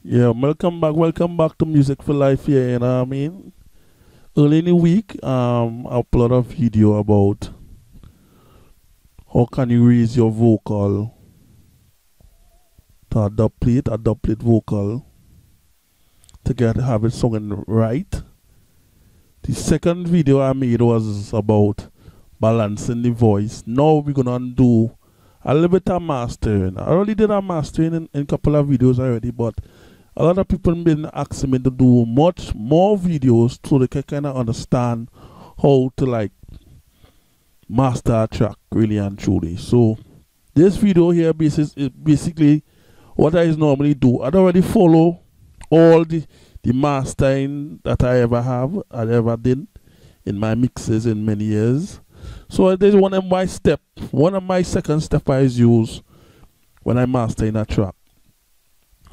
Yeah, welcome back to Music for Life here, you know what I mean? Early in the week, I upload a video about how can you raise your vocal to a dub plate vocal to have it sung right. The second video I made was about balancing the voice. Now we're gonna do a little bit of mastering. I already did a mastering in a couple of videos already, but a lot of people have been asking me to do much more videos so they can kind of understand how to like master a track really and truly. So this video here is basically what I normally do. I already follow all the mastering that I ever did in my mixes in many years. So there's one of my second step I use when I master in a track.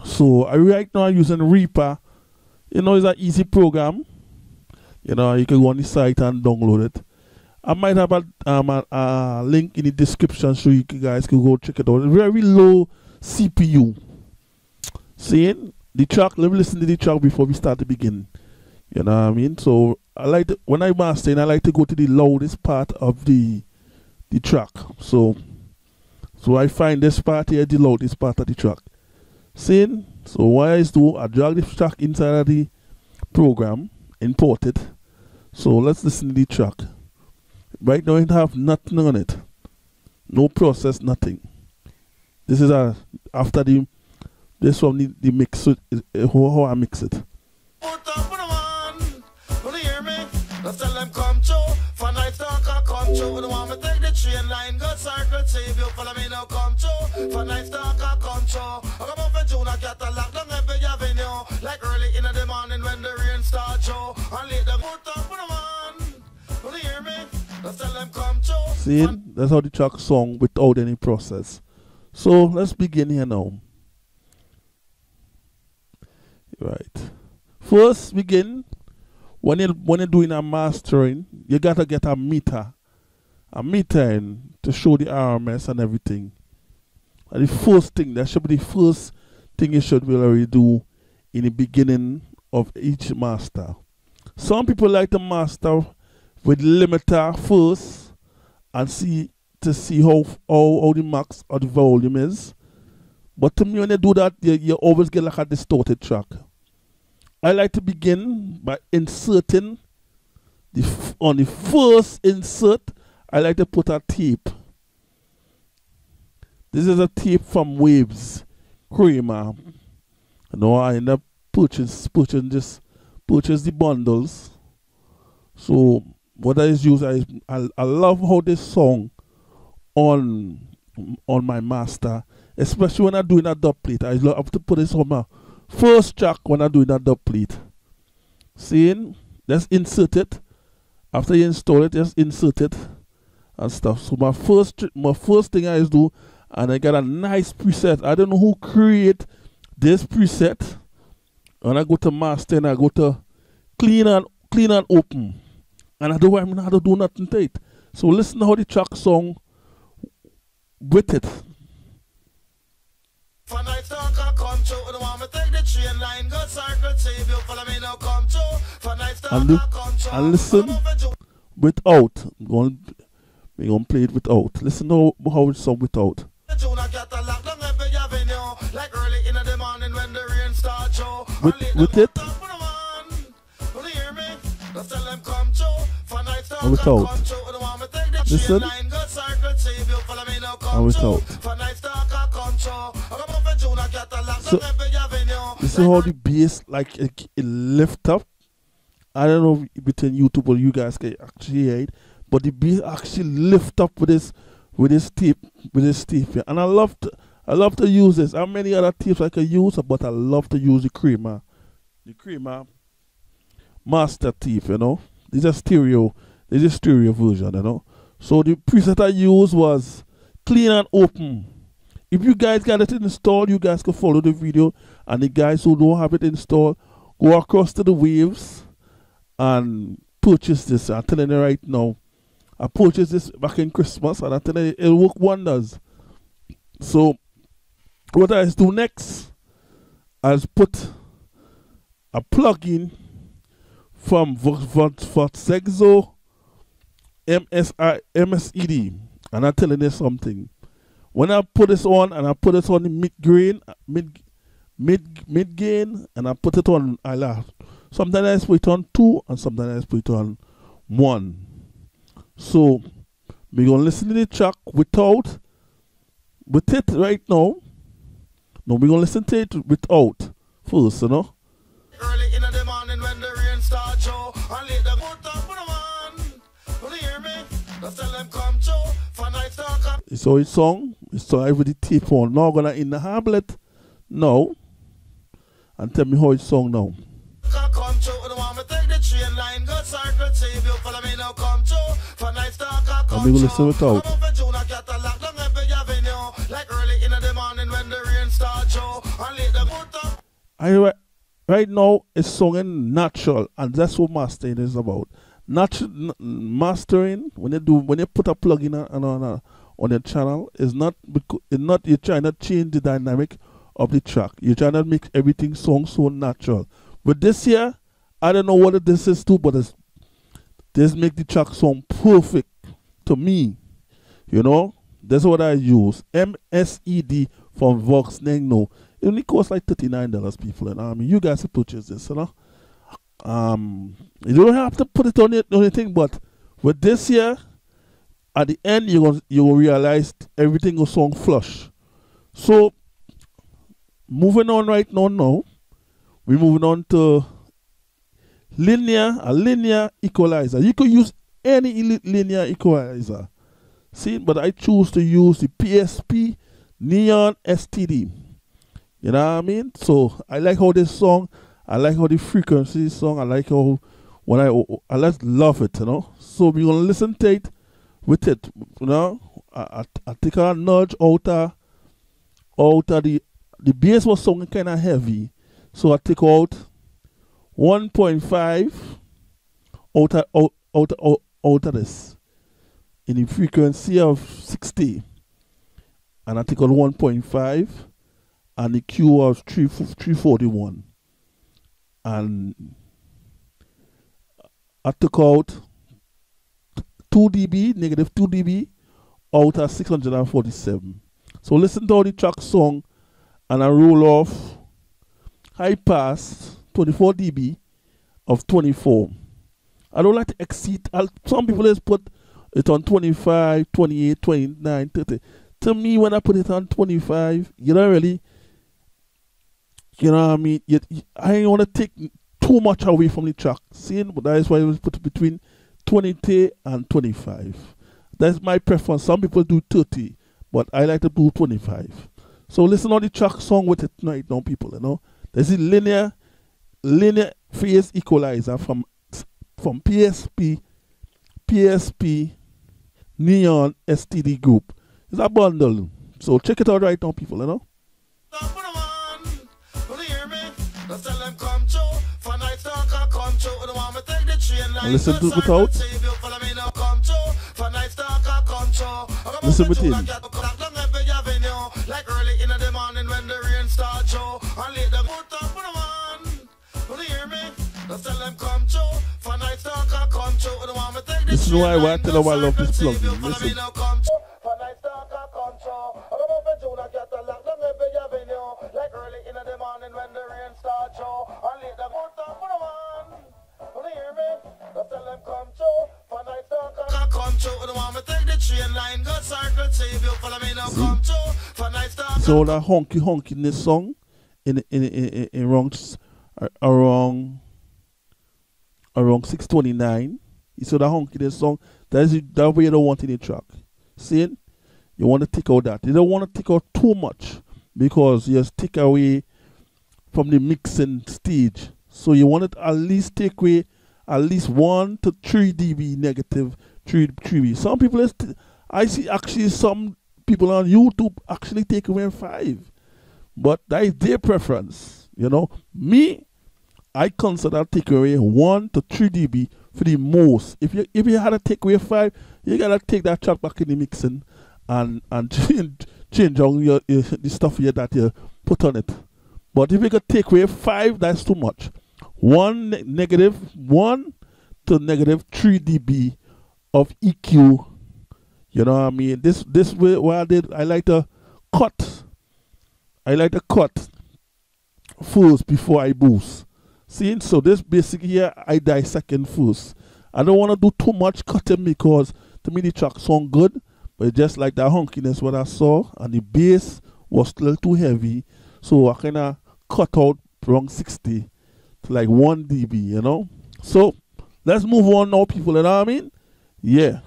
So right now I'm using Reaper. You know, it's an easy program. You know, you can go on the site and download it. I might have a link in the description so you guys can go check it out. Very low CPU. See the track, let me listen to the track before we start to begin. You know what I mean? So I like to, when I master, I like to go to the loudest part of the track. So I find this part here the loudest part of the track. See? So what I do, I drag the track inside of the program, import it. So let's listen to the track. Right now it have nothing on it. No process, nothing. This is after this one the mix, how I mix it. Let's tell them come true. For night talk I come true. Don't want me take the train line, go circle, save you. Follow me now, come true. For night talk I come true. I come up in June, I get a lock down every avenue. Like early in the morning when the rain starts, Joe. And late the good talk for the man. Will you hear me? Let's tell them come true. See, that's how the track sung without any process. So let's begin here now. Right. First begin. When you're doing a mastering, you gotta get a meter in to show the RMS and everything. And the first thing, that should be the first thing you should really do in the beginning of each master. Some people like to master with limiter first and see how the max or the volume is. But to me, when you do that, you always get like a distorted track. I like to begin by inserting on the first insert. I like to put a tape. This is a tape from Waves Kramer. You know, I end up purchase the bundles. So what I use, I love how this song on my master, especially when I'm doing a dub plate. I love to put this on my first track when I do that dub plate. See, let's insert it. After you install it, just insert it and stuff. So my first thing I do, and I got a nice preset. I don't know who create this preset. And I go to master and I go to clean and open. And I don't want to do nothing to it. So listen to how the track song with it. For night talk I come true. Don't want me take the train line, go circle, save you. Follow me now, come true. For night talk I come true. And listen without. We're gonna play it without. Listen to how it's sung without. Like early in the morning when the rain starts, with it. And without. Listen. And without. So this is how the bass like it lift up. I don't know between YouTube or you guys can actually hear it, but the bass actually lift up with this tape here. And I love to use this. How many other tapes I can use, but I love to use the Kramer master tape, you know. This is a stereo version, you know. So the preset I used was clean and open. If you guys got it installed, you guys can follow the video. And the guys who don't have it installed, go across to the Waves and purchase this. I'm telling you right now, I purchased this back in Christmas, and I'm telling you, it'll work wonders. So what I do next, has put a plugin from Voxexo MSED, and I'm telling you something. When I put this on, and I put it on the mid gain, and I put it on, I laugh. Sometimes I put it on 2, and sometimes I put it on 1. So we're gonna listen to the track with it right now. No, we're gonna listen to it without first, you know. Early in the morning when the rain starts, Joe, and let them put up on the man. Will you hear me? Just tell them come, Joe, for night talk. So it's song, with the tape on. Now gonna in the hablet now, and tell me how it's song now. Come, Joe, the one me take the train line, go circle, save you, follow me now, come, Joe, for night talk. And we will listen it out. Like early in the morning when the rain starts, Joe, and let them put up. Right now, it's songing natural, and that's what mastering is about. Natural mastering, when you put a plugin on your channel, is not you're trying to change the dynamic of the track. You're trying to make everything sound so natural. But this here, I don't know what this is too, but this make the track sound perfect to me. You know, that's what I use. MSED from Vox Nengno. It only costs like $39, people, and I mean, you guys can purchase this, you know. You don't have to put it on anything, but with this here, at the end, you will realize everything will sound flush. So, moving on right now, we're moving on to a linear equalizer. You could use any linear equalizer. See, but I choose to use the PSP Neon STD. You know what I mean? So I like how this song, I like how the frequency song, I like how I just love it, you know. So we're gonna listen to it with it, you know. I take a nudge out of the bass was sounding kind of heavy, so I take out 1.5 out of this in the frequency of 60, and I take out 1.5. And the Q was 341. And I took out 2 dB, negative 2 dB, out of 647. So listen to how the track song, and I roll off high pass 24 dB of 24. I don't like to exceed. Some people just put it on 25, 28, 29, 30. To me, when I put it on 25, you don't really, you know what I mean? I ain't want to take too much away from the track. See, but that is why I was put between 20 and 25. That's my preference. Some people do 30, but I like to do 25. So listen to the track song with it right now, people. You know, there's a linear phase equalizer from PSP Neon STD group. It's a bundle. So check it out right now, people. You know. And listen to it without. Listen with him. Like early in the morning when the rain starts, and let them put up on the man. Will you hear me? Just tell them come true. For night talk, come true. This is why I tell them I love this plug. Listen. Like early in the morning when the rain starts, and let them put up on the man. Will you hear me? Just tell them come true. For night talk, come true. The one me take the train line, go circle, save you, follow me now, come true. For night talk. So that honky in this song, in around 629. You saw that honky in this song. That's that way you don't want in the track. See it? You want to take out that. You don't want to take out too much because you just take away from the mixing stage. So you want to at least take away at least 1 to 3 dB negative 3 dB. Some people, I see actually some people on YouTube actually take away 5. But that is their preference. You know, me, I consider take away 1 to 3 dB for the most. If you had to take away 5, you gotta take that track back in the mixing and change on the stuff here that you put on it. But if we could take away 5, that's too much. Negative 1 to negative 3 dB of EQ. You know what I mean? This way what I did, I like to cut. I like to cut first before I boost. See, so this basically here I dissecting first. I don't want to do too much cutting because to me the track sound good, but it's just like that honkiness what I saw, and the bass was still too heavy, so I kind of cut out around 60 to like 1 dB, you know. So let's move on now, people. You know what I mean? Yeah.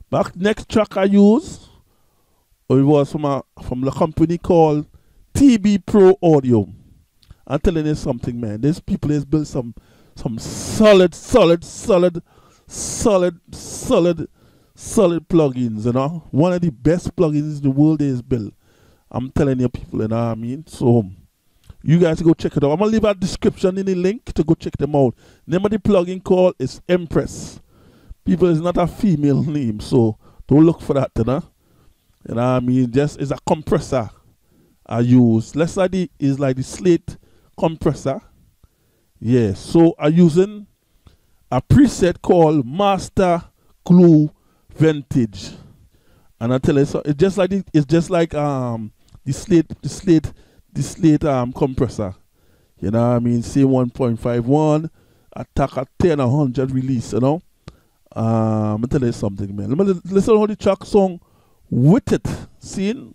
Back next track I use, it was from the company called TB Pro Audio. I'm telling you something, man. These people has built some solid plugins, you know. One of the best plugins in the world is built. I'm telling you, people, you know what I mean? So you guys go check it out. I'm gonna leave a description in the link to go check them out. Name of the plugin called is Empress. People, is not a female name, so don't look for that, you know. You know what I mean? Just is a compressor I use. Let's say the is like the slate compressor. Yeah, so I'm using a preset called Master Glue Vintage, and I tell you, so it's just like the slate compressor. You know what I mean? Say 1.51 attack at 10 or 100 release. You know. I'm tell you something, man. Let me listen how the track song with it. See,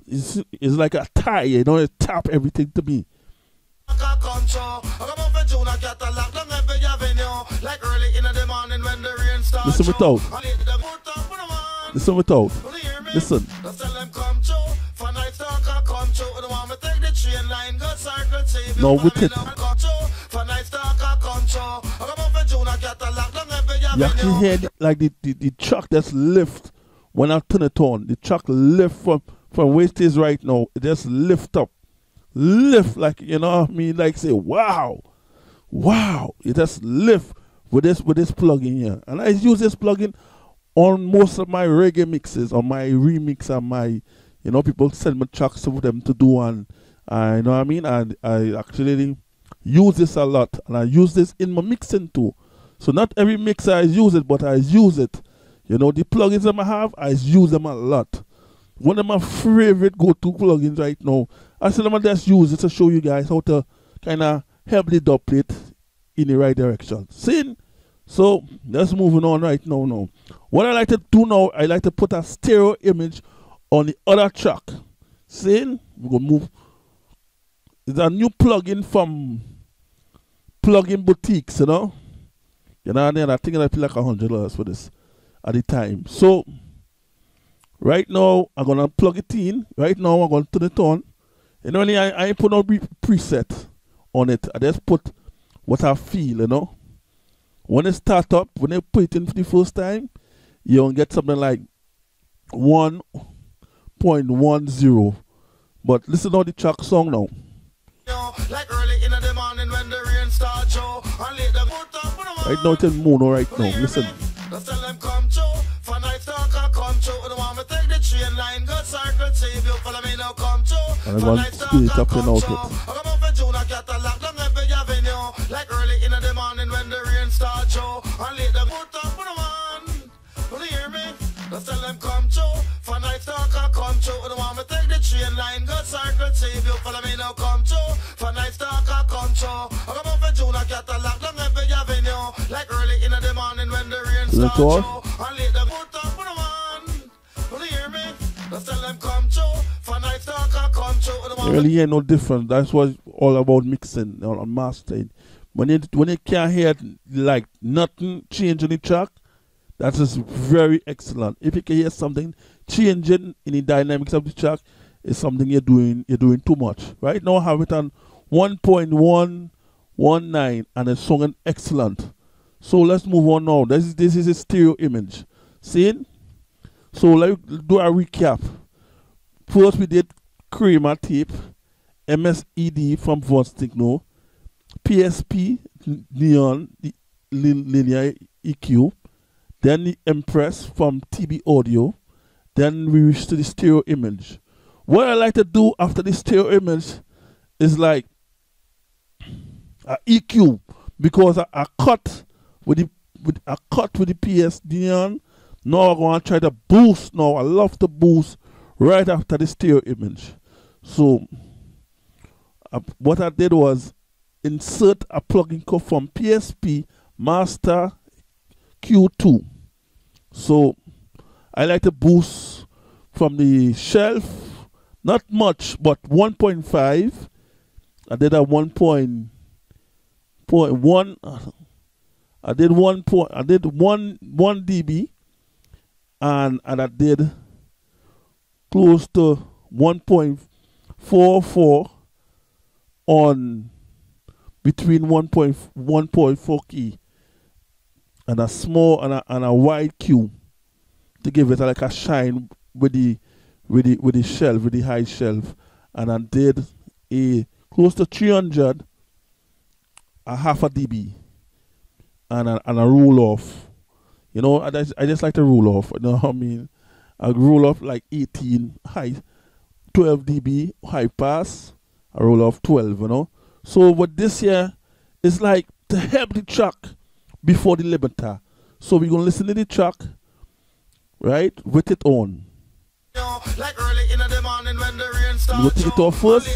it's like a tie. You know, it tap everything to me. Listen without. Listen without. Listen. No, with it. You actually hear like the track that's lift when I turn it on. The track lift from where it is right now. It just lift up. Lift, like, you know what I mean? Like say, wow. It just lift with this plugin here. And I use this plugin on most of my reggae mixes, on my remix, and my, you know, people send me tracks for them to do, and you know what I mean? And I actually use this a lot, and I use this in my mixing too. So not every mixer I use it, but I use it. You know, the plugins that I have, I use them a lot. One of my favorite go-to plugins right now, I said I'm going to just use it to show you guys how to kind of help the dub plate in the right direction. See? So let's moving on right now. What I like to do now, I like to put a stereo image on the other track. See? We're going to move. It's a new plugin from Plugin Boutiques, you know. You know, and I think I pay like $100 for this at the time. So right now I'm gonna plug it in. Right now I'm gonna turn it on. You know, I ain't put no preset on it. I just put what I feel, you know. When it start up, when they put it in for the first time, you're gonna get something like 1.10. But listen to the track song now. Like early in the morning when the rain starts, right now it's in mono right now. Listen. And I'm going to speed it up and out it. Like early in the morning when the rain starts, and late the good up on the man. Will you hear me? Just tell them come true. For night talk I come true. I don't want me take the train line, go circle T. If you follow me now come true. For night talk I come true. I come up in June, I get a lock down every avenue. Like early in the morning when the rain starts, and late the good up on the man. Will you hear me? Just tell them come true. For night talk I come true. You really hear no difference. That's what it's all about mixing or mastering. When you can't hear like nothing change in the track, that is very excellent. If you can hear something changing in the dynamics of the track, it's something you're doing too much. Right now I have it on 1.119 and it's sounding excellent. So let's move on now. This is a stereo image. See? So let's do a recap. First we did Kramer tape, MSED from Von-Stigno, PSP Neon linear EQ, then the Empress from TB Audio, then we reach to the stereo image. What I like to do after the stereo image is like a EQ because I cut with the PSD on. Now I'm going to try to boost now. I love to boost right after the stereo image. So what I did was insert a plugin code from PSP Master Q2. So I like to boost from the shelf, not much, but 1.5. I did a 1.1. I did 1 dB, and I did close to 1.44 on between 1.4 key and a small and a wide Q to give it like a shine with the shelf, with the high shelf. And I did a close to 300, a half a dB, and a roll off. You know, I just like to roll off. You know what I mean? I roll off like 18 high, 12 dB high pass. I roll off 12. You know. So what this here is like to help the track before the limiter. So we're gonna listen to the track, right, with it on. Like early in the morning when the rain starts. We'll take it off first.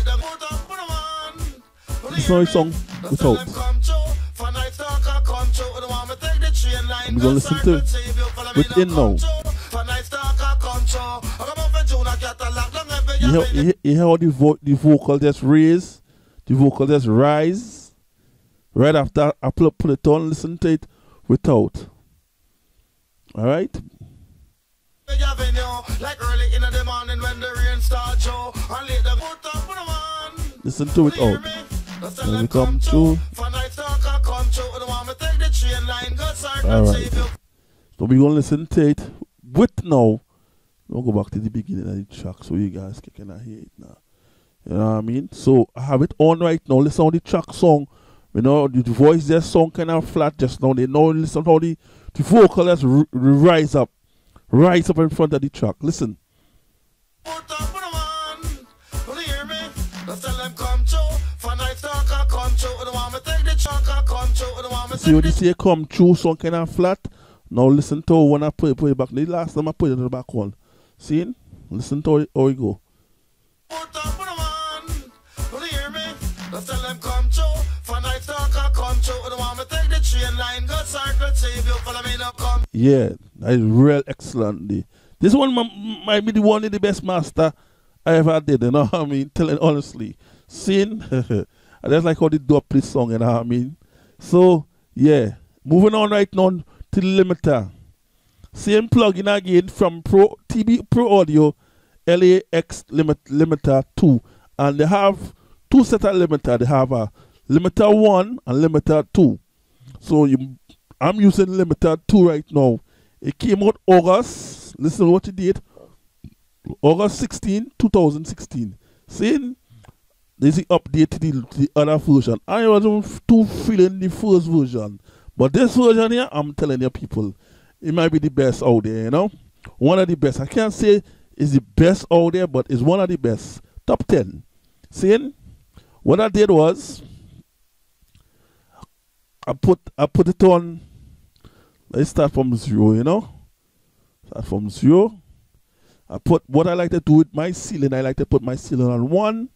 This is my song without. I'm gonna listen to it within now. You hear how the vocal just raise, the vocal just rise. Right after I put it on, listen to it without. All right. Listen to it out. When we come to. Alright. So we're gonna listen to it with now. We'll go back to the beginning of the track so you guys can hear it now. You know what I mean? So I have it on right now. Listen how the track song. You know, the voice just song kind of flat just now. They know listen how the vocal just rise up in front of the track. Listen. See what you say come true, song kind of flat. Now listen to when I put it back. The last time I put it in the back one. See? Listen to how it go. Yeah, that is real excellent. This one might be one of the best master I ever did, you know what I mean? Telling honestly. Seeing, I just like how they do up this song, you know what I mean? So, yeah. Moving on right now to the limiter. Same plugin again from TB Pro Audio LAX limiter 2. And they have two set of limiter. They have a limiter 1 and limiter 2. So I'm using limiter 2 right now. It came out August. Listen to what it did. August 16, 2016. Seeing there's the update to the other version. I wasn't too feeling the first version. But this version here, I'm telling you people, it might be the best out there, you know? One of the best. I can't say it's the best out there, but it's one of the best. Top 10. Seeing? What I did was, I put it on, let's start from 0, you know? Start from 0. I put what I like to do with my ceiling. I like to put my ceiling on 1,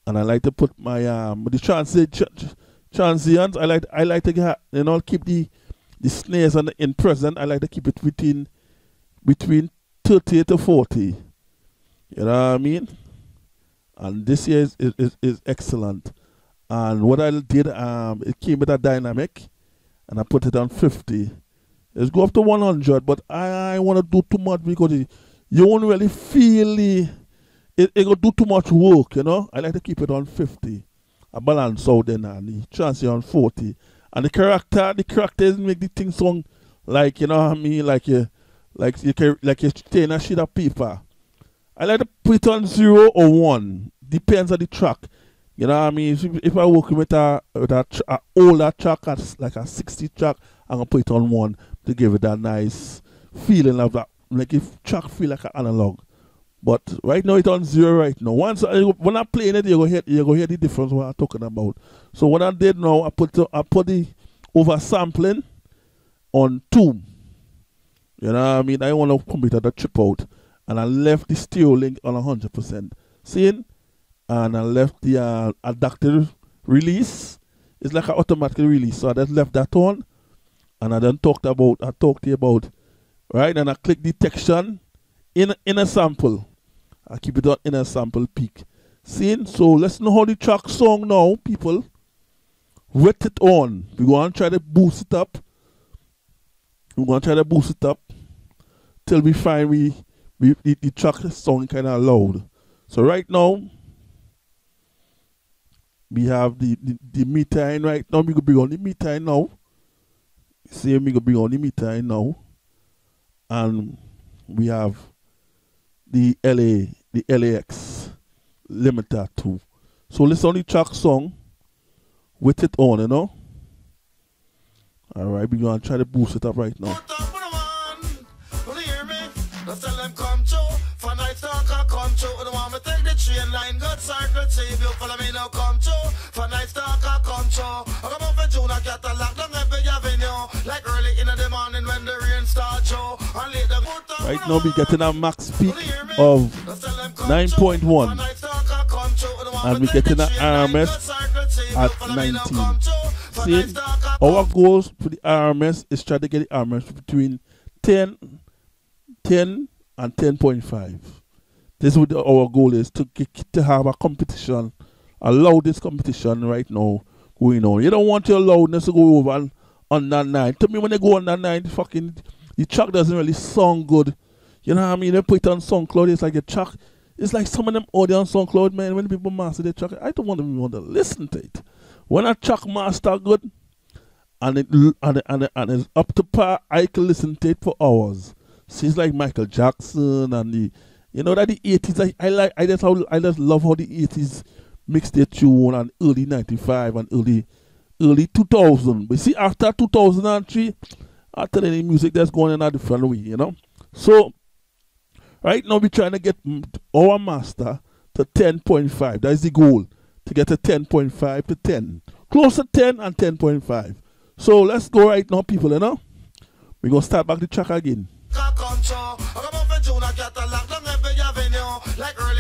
and I like to put my the transients. I like to get, you know, keep the snares in present. I like to keep it between 30 to 40. You know what I mean? And this here is excellent. And what I did, it came with a dynamic, and I put it on 50. It's go up to 100, but I want to do too much because you won't really feel it will do too much work, you know. I like to keep it on 50. A balance out then, and the transient on 40. And the characters make the thing sound like, you know what I mean, like you're staying a sheet of paper. I like to put it on 0 or 1. Depends on the track. You know what I mean? If I work with a older track, like a 60 track, I'm going to put it on 1 to give it that nice feeling of that. Like if track feel like an analog. But right now it's on 0 right now. When I play it, you go hear the difference what I'm talking about. So what I did now, I put the oversampling on 2. You know what I mean? I want to computer the chip out, and I left the stereo link on 100%. Seeing? And I left the adaptive release. It's like an automatic release. So I just left that on, and I then talked to you about, right? And I click detection in a sample. I keep it on in a sample peak. Seeing? So let's know how the track song now, people. Wet it on. We're going to try to boost it up. We're going to try to boost it up till we find the track song kind of loud. So right now, we have the meter in right now. We can bring on the meter in now. See, we can bring on the meter in now. And we have the LAX limiter too. So listen on the track song with it on, you know. Alright, we're gonna try to boost it up right now. Train line got circle TV, you follow me now come to. For night talk I come to. I come up in June, I get a lock down every avenue. Like early in the morning when the rain starts show. Right now we getting a max peak of 9.1. And we getting an RMS at 19. See, our goals for the RMS is try to get the RMS between 10 and 10.5. This is what our goal is, to have a competition, a loudest competition right now going on. You don't want your loudness to go over on that 9. To me, when they go on that 9, the track doesn't really sound good. You know what I mean? They put it on SoundCloud, it's like a track. It's like some of them audio on SoundCloud, man, when people master their track, I don't even want to listen to it. When a track master good and it's up to par, I can listen to it for hours. See, it's like Michael Jackson and the, you know, that the 80s, I just love how the 80s mix their tune and early 95 and early 2000. But see, after 2003, after the music that's going in a different way, you know. So, right now we're trying to get our master to 10.5. That's the goal, to get a 10.5 to 10. Close to 10 and 10.5. So, let's go right now, people, you know. We're going to start back the track again.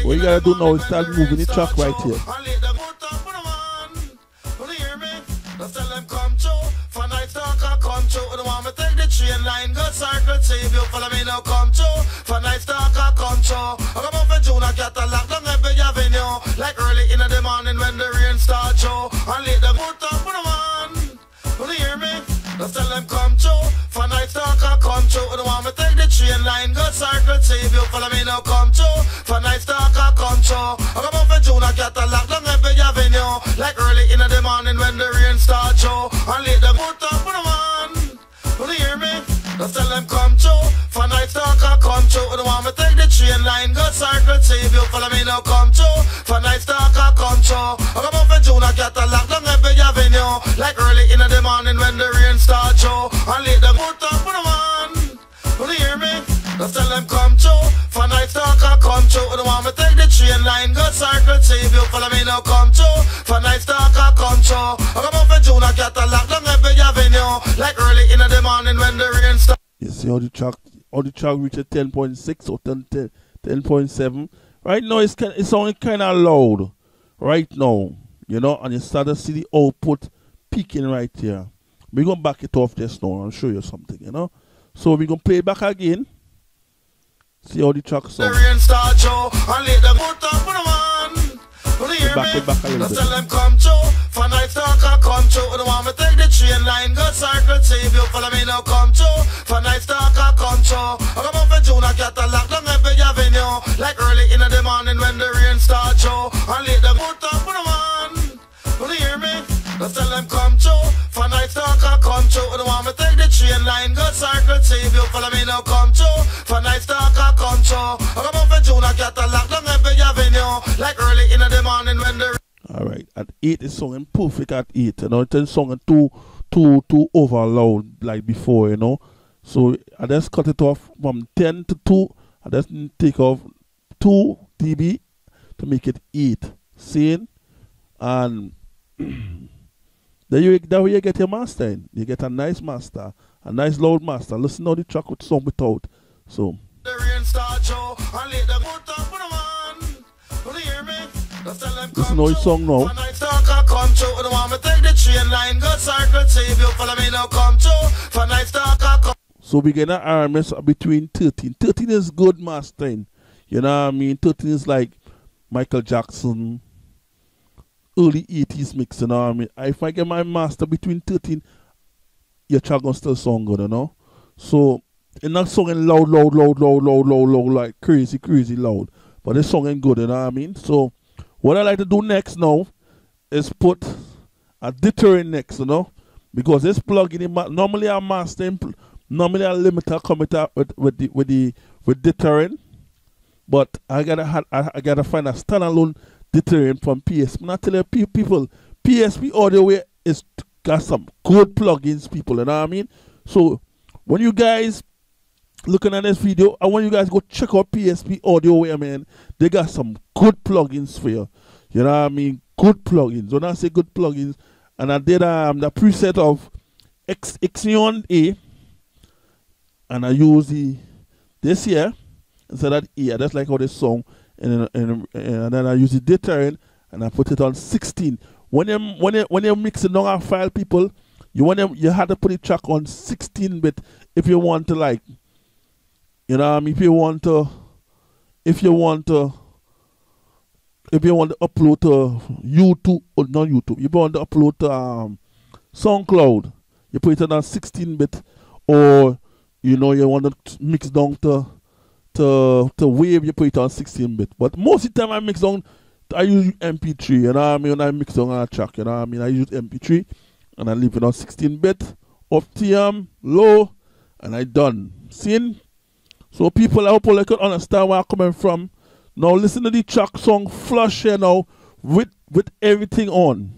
What you gotta do now is start moving the track right here. Train line got circle TV, you follow me now come to. For night talk I come to. I come up in June, I get a lock down every avenue. Like early in the morning when the rain starts show. And late the put up for the man. Will you hear me? Just tell them come to. For night talk I come to. I don't want me take the train line got circle TV, you follow me now come to. For night talk I come to. I come up in June, I get a lock down every avenue. Like early in the morning when the rain starts show. And late the put up for the man. Will you hear me? Just tell them come to. For night talk I come to. I don't want me take the train line got circle TV, you follow me now come to. For night talk I come to. I come up in June, I get a lock down every avenue. Like early in the morning when the rain starts show. And late the put up for the man. Will you hear me? Just tell them come to. For night talk I come to. I don't want me take the train line got circle TV, you follow me now come to. For night talk I come to. I come up in June, I get a lock down every avenue. Like early in the morning when the rain starts. You see how the track reaches 10.6 or 10.7. Right now it's only kind of loud. Right now, you know, and you start to see the output peaking right here. We're gonna back it off just now and show you something, you know. So we're gonna play it back again. See how the track sounds. The rain starts show and let them put up for the man. Back a little bit. Tell them come to. For night talk I come to. I don't want me take the train line got circle TV, you follow me now come to. For night talk I come to. I come up in June, I get a lock down every avenue. Like early in the morning when the rain starts show. And late the put up for the man. Will you hear me? Just tell them come to. For night talk I come to. I don't want me take the train line got circle TV, you follow me now come to. For night talk I come to. I come up in June, I get a lock down every avenue. Like early in the morning when the. Alright, at 8 it's singing perfect at 8, you know, it's singing too over loud like before, you know. So I just cut it off from 10 to 2, I just take off 2 dB to make it 8. Seeing? And that way you get your mastering. You get a nice master, a nice loud master. Listen how the track would sound without. So The rain start Joe, and let the good talk for the man. Will you hear me? Just tell them listen how the song now. When I talk, I come true. The one me take the train line, go circle, see if you follow me now come true. When I talk, I come. So we get an RMS between 13. 13 is good mastering. You know what I mean? 13 is like Michael Jackson, early 80s mix, you know what I mean? If I get my master between 13, your track gonna still sound good, you know? So, it's not singing loud, like crazy loud. But it's singing good, you know what I mean? So, what I like to do next now is put a deterrent next, you know? Because this plug in, normally I'm mastering, normally I limiter commiter with deterrent. But I gotta find a standalone deterrent from PSP. I'm not telling people, PSP Audio is got some good plugins, people, you know what I mean? So when you guys looking at this video, I want you guys to go check out PSP Audio, man. They got some good plugins for you. You know what I mean? Good plugins. When I say good plugins, and I did the preset of Ixion A, and I use this here instead of E. I just like how this song, and then I use the deterrent and I put it on 16. When you're mixing down a file, people, you have to put the track on 16-bit if you want to, like, you know what I mean? If you want to upload to YouTube, or not YouTube, you want to upload to SoundCloud, you put it on 16-bit, or you know you want to mix down to Wave, you put it on 16-bit. But most of the time I mix down, I use MP3, you know what I mean? When I mix down on a track, you know what I mean? I use MP3 and I leave it on 16-bit, Optium, low, and I done. Seeing? So people, I hope you can understand where I'm coming from. Now listen to the track song Flush here now with everything on.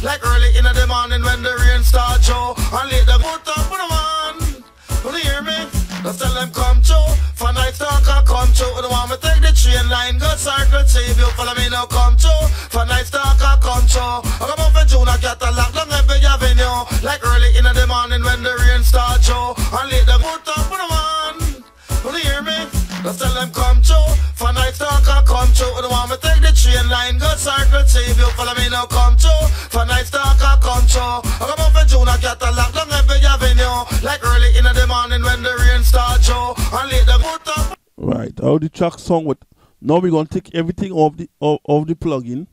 Like early in the morning when the rain start Joe, and let the good talk for the man. Will you hear me? Just tell them come true. For night talk, I come true. The one me take the train line, go circle, see if you follow me now come true. For night talk, I come true. I come up in June, I get a lock down every avenue. Like early in the morning when the rain start Joe, and let the good talk for the man. Will you hear me? Just tell them come true. For night talk, I come true. The one me take the train line, go circle, see if you follow me now come true. For night talk, I come true. I come up in June, I get a lock down every avenue. Like early in the morning when the rain start Joe, and let the good talk. Right, how the track song with. Now we're gonna take everything off the plugin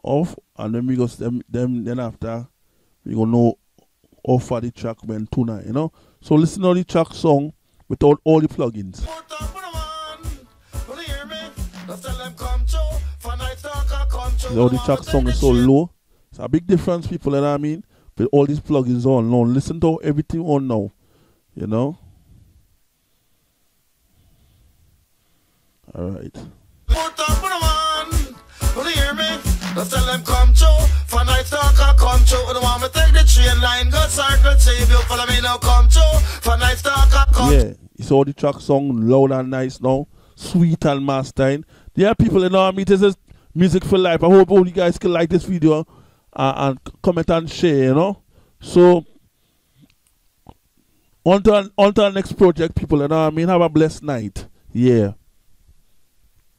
off, and then we go then after we gonna know offer the track when tonight, you know. So listen to the track song without all the plugins. Now the track song is so low. It's a big difference, people, you know what I mean? With all these plugins on. Now listen to everything on now, you know. Alright. Will you hear me? Just tell them come true. For night talk, I come true. The one me take the train line, go circle, see if you follow me now come true. For night talk, I come. Yeah, it's all the track song loud and nice now, sweet and mastering. There are people, you know what I mean? This is music for life. I hope all you guys can like this video and comment and share, you know. So on to our next project, people, you know what I mean? Have a blessed night. Yeah.